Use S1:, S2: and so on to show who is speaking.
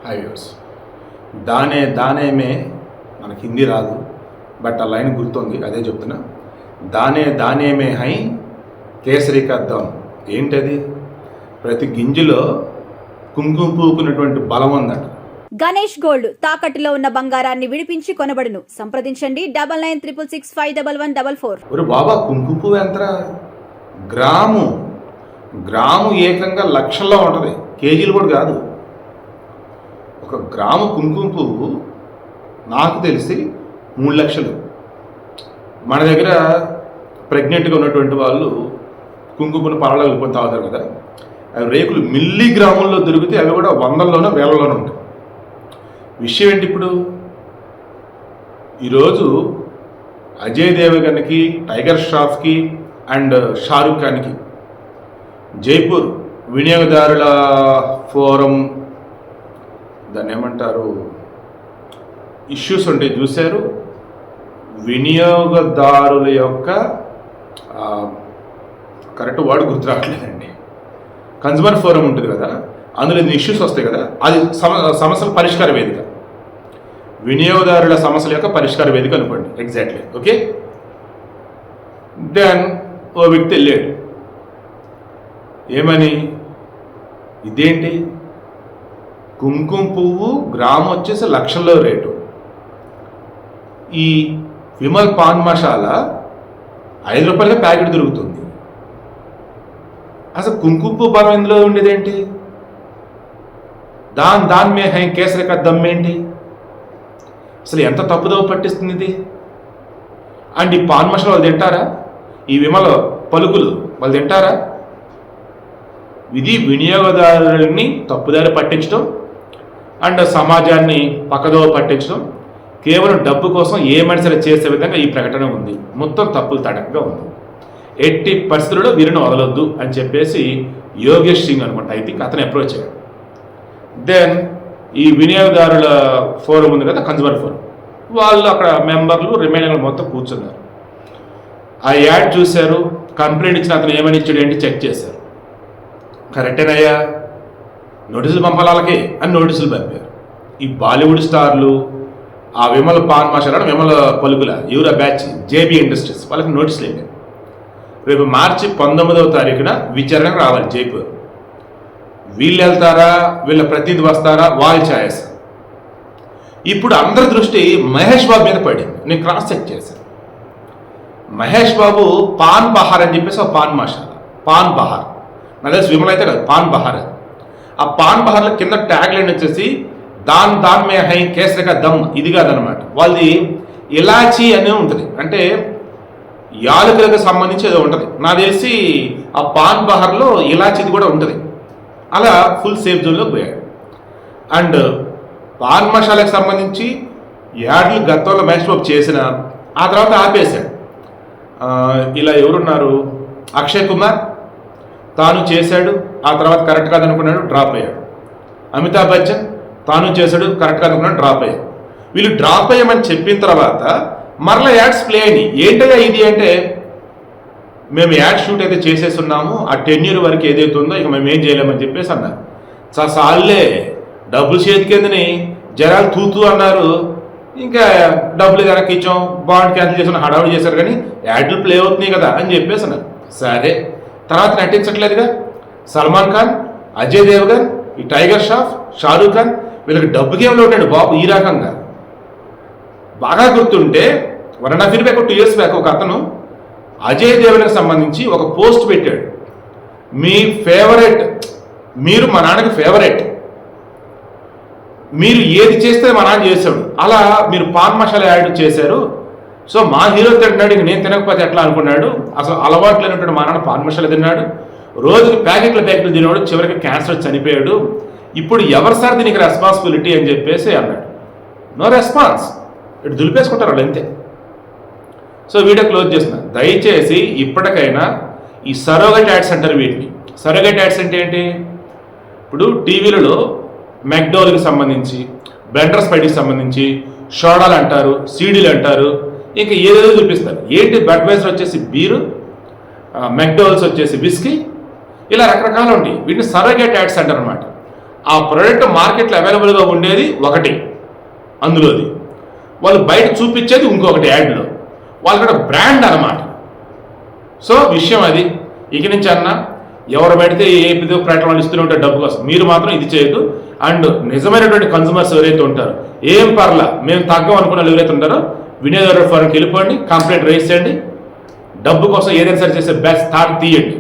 S1: High views. దానే దానే మే మనకి హిందీ రాదు, but ఆ లైన్ గుర్తుంది, అదే చెప్తున్నా. దానే దానే మే హై కేసరి కద్దాం. ఏంటది? ప్రతి గింజలో కుంకుమ పూకున్నటువంటి బలం ఉందట.
S2: గణేష్ గోల్డ్ తాకట్టులో ఉన్న బంగారాన్ని విడిపించి కొనబడును. సంప్రదించండి 9966611144.
S1: ఒరే బాబా, కుంకుమ పువ్వు ఎంతరా? గ్రాము గ్రాము ఏకంగా లక్షల్లో ఉంటుంది, కేజీలు కూడా కాదు. ఒక గ్రాము కుంకుమ పువ్వు నాకు తెలిసి 3 లక్షలు. మన దగ్గర ప్రెగ్నెంట్గా ఉన్నటువంటి వాళ్ళు కుంకుమను పాలలో వెళ్ళిపోయి తాగుతారు కదా, అవి రేకులు మిల్లీగ్రాముల్లో దొరికితే అవి కూడా 100లోనో 1000లోనో ఉంటాయి. విషయం ఏంటి? ఇప్పుడు ఈరోజు అజయ్ దేవగన్కి, టైగర్ ష్రాఫ్కి అండ్ షారూఖ్ ఖాన్కి జైపూర్ వినియోగదారుల ఫోరం, దాన్ని ఏమంటారు, ఇష్యూస్ ఉంటే చూశారు. వినియోగదారుల యొక్క కరెక్ట్ వర్డ్ గుర్తు రావట్లేదండి, కన్జ్యూమర్ ఫోరం ఉంటుంది కదా, అందులో ఇష్యూస్ వస్తాయి కదా, అది సమస్యల పరిష్కార వేదిక, వినియోగదారుల సమస్యల యొక్క పరిష్కార వేదిక అనుకోండి. Exactly, okay. దెన్ ఓ వ్యక్తి వెళ్ళాడు, ఏమని, ఇదేంటి కుంకుమ పువ్వు గ్రాము వచ్చేసి లక్షల్లో రేటు, ఈ విమల్ పాన్ మసాలా 5 రూపాయలకే ప్యాకెట్ దొరుకుతుంది, అసలు కుంకుమ పువ్వు బలం ఇందులో ఉండేదేంటి? దాని మే హై కేసరి కా దమ్ ఏంటి? అసలు ఎంత తప్పుదోవ పట్టిస్తుంది ఇది? అండ్ ఈ పాన్ మసాలా వాళ్ళు తింటారా? ఈ విమల పలుకులు వాళ్ళు తింటారా? ఇది వినియోగదారులని తప్పుదారి పట్టించడం అండ్ సమాజాన్ని పక్కదోవ పట్టించడం, కేవలం డబ్బు కోసం ఏ మనిషిని చేసే విధంగా ఈ ప్రకటన ఉంది. మొత్తం తప్పులు తడకగా ఉంది. ఎట్టి పరిస్థితుల్లో వీరిని వదలొద్దు అని చెప్పేసి యోగేష్ సింగ్ అనుకుంటా, ఐ థింక్ అతను అప్రోచ్ అయ్యాడు. దెన్ ఈ వినియోగదారుల ఫోరం ఉంది కదా, కన్జ్యూమర్ ఫోరం, వాళ్ళు అక్కడ మెంబర్లు రిమైనింగ్ మొత్తం కూర్చున్నారు. ఆ యాడ్ చూశారు, కంప్లైంట్ ఇచ్చిన అతను ఏమని ఇచ్చాడు ఏంటి చెక్ చేశారు. కరెక్టేనయ్యా, నోటీసులు పంపాలకి అని నోటీసులు పంపారు. ఈ బాలీవుడ్ స్టార్లు, ఆ విమల పాన్ మసాలా, విమల పలుకుల యూరా బ్యాచ్, జేబీ ఇండస్ట్రీస్, వాళ్ళకి నోటీసులు వేయాలి. రేపు మార్చి 19వ తారీఖున విచారణకు రావాలి జైపూర్. వీళ్ళు వెళ్తారా, వీళ్ళ ప్రతినిధి వస్తారా, వాళ్ళ ఛాయస్. ఇప్పుడు అందరి దృష్టి మహేష్ బాబు మీద పడింది. నేను క్రాస్ చెక్ చేశాను. మహేష్ బాబు పాన్ బహార్ అని చెప్పేసి ఒక పాన్ మసాలా, పాన్ బహార్, నా తెలిసి విమల అయితే కాదు, పాన్ బహార్. ఆ పాన్ బహార్లో కింద ట్యాగ్ లైన్ వచ్చేసి దాన్ మే హై కేసరి కా దమ్. ఇది కాదనమాట, వాళ్ళది ఇలాచీ అనే ఉంటుంది, అంటే యాలకులకు సంబంధించి ఏదో ఉంటుంది. నాకు తెలిసి ఆ పాన్ బహార్లో ఇలాచీది కూడా ఉంటుంది. అలా ఫుల్ సేఫ్ జోన్లోకి పోయాడు. అండ్ పాన్ మసాలాకి సంబంధించి యాడ్లు గతంలో మహేష్ బాబు చేసిన, ఆ తర్వాత ఆపేశాడు. ఇలా ఎవరున్నారు, అక్షయ్ కుమార్ తాను చేశాడు, ఆ తర్వాత కరెక్ట్ కాదనుకున్నాడు, డ్రాప్ అయ్యాడు. అమితాబ్ బచ్చన్ తాను చేశాడు, కరెక్ట్ కాదనుకున్నాడు, డ్రాప్ అయ్యాడు. వీళ్ళు డ్రాప్ అయ్యామని చెప్పిన తర్వాత మరలా యాడ్స్ ప్లే అయినాయి. ఏంటయ్యా ఇది అంటే, మేము యాడ్ షూట్ అయితే చేసేస్తున్నాము, ఆ టెన్యూర్ వరకు ఏదైతే ఉందో ఇక మేము ఏం చేయలేమని చెప్పేసి అన్నారు. సార్లే డబ్బులు చేతికిందని జనాలు తూతూ అన్నారు, ఇంకా డబ్బులు వెనక్కి ఇచ్చాం, బాండ్ క్యాన్సిల్ చేసిన హడావుడి చేశారు, కానీ యాడ్లు ప్లే అవుతున్నాయి కదా అని చెప్పేసి అన్నారు. సరే, తర్వాత నటించట్లేదుగా సల్మాన్ ఖాన్, అజయ్ దేవగన్, ఈ టైగర్ ష్రాఫ్, షారూఖ్ ఖాన్, వీళ్ళకి డబ్బు గేమ్లో ఉన్నాడు బాబు. ఈ రకంగా బాగా గుర్తుంటే 1.5 years బ్యాక్, 2 years బ్యాక్ ఒక అతను అజయ్ దేవగన్కి సంబంధించి ఒక పోస్ట్ పెట్టాడు. మీ ఫేవరెట్, మీరు మా నాన్నకి ఫేవరెట్, మీరు ఏది చేస్తే మా నాన్న చేశాడు, అలా మీరు పాన్ మసాలా యాడ్ చేశారు. సో మా హీరో తింటున్నాడు, ఇక నేను తినకపోతే ఎట్లా అనుకున్నాడు. అసలు అలవాటు లేనటువంటి మా నాన్న పాన్ మసాలా తిన్నాడు, రోజుకి ప్యాకెట్లు తినేవాడు, చివరికి క్యాన్సర్ చనిపోయాడు. ఇప్పుడు ఎవరు సార్ దీనికి రెస్పాన్సిబిలిటీ అని చెప్పేసి అన్నాడు. నో రెస్పాన్స్, ఇటు దులిపేసుకుంటారు వాళ్ళు అంతే. సో వీడియో క్లోజ్ చేసిన. దయచేసి ఇప్పటికైనా ఈ సరోగేట్ యాడ్స్ అంటారు వీటిని. సరోగేట్ యాడ్స్ అంటే ఏంటి? ఇప్పుడు టీవీలలో మెక్డోల్కి సంబంధించి, బ్లెండర్ స్పైడీకి సంబంధించి షోడాలు అంటారు, సీడీలు అంటారు, ఇంకా ఏదేదో చూపిస్తారు. ఏంటి? బడ్వైజర్ వచ్చేసి బీరు, మెక్డోల్స్ వచ్చేసి విస్కీ, ఇలా రకరకాలు ఉంటాయి. వీటిని సరోగేట్ యాడ్స్ అంటారు అనమాట. ఆ ప్రోడక్ట్ మార్కెట్లో అవైలబుల్గా ఉండేది ఒకటి, అందులోది వాళ్ళు బయట చూపించేది ఇంకొకటి యాడ్లో, వాళ్ళకి బ్రాండ్ అన్నమాట. సో విషయం అది. ఇక నుంచి అన్నా ఎవరు పెడితే ఏ ప్రకటనలు ఇస్తూనే ఉంటారు డబ్బు కోసం, మీరు మాత్రం ఇది చేయదు. అండ్ నిజమైనటువంటి కన్సూమర్స్ ఎవరైతే ఉంటారో ఏం పర్లా మేము తగ్గం అనుకున్న వాళ్ళు ఎవరైతే ఉంటారో వినియోగదారుల ఫోరంకి వెళ్ళిపోండి, కంప్లైంట్ రైజ్ చేయండి, డబ్బు కోసం ఏదైనా సరే చేసే బెస్ట్ థాట్ తీయండి.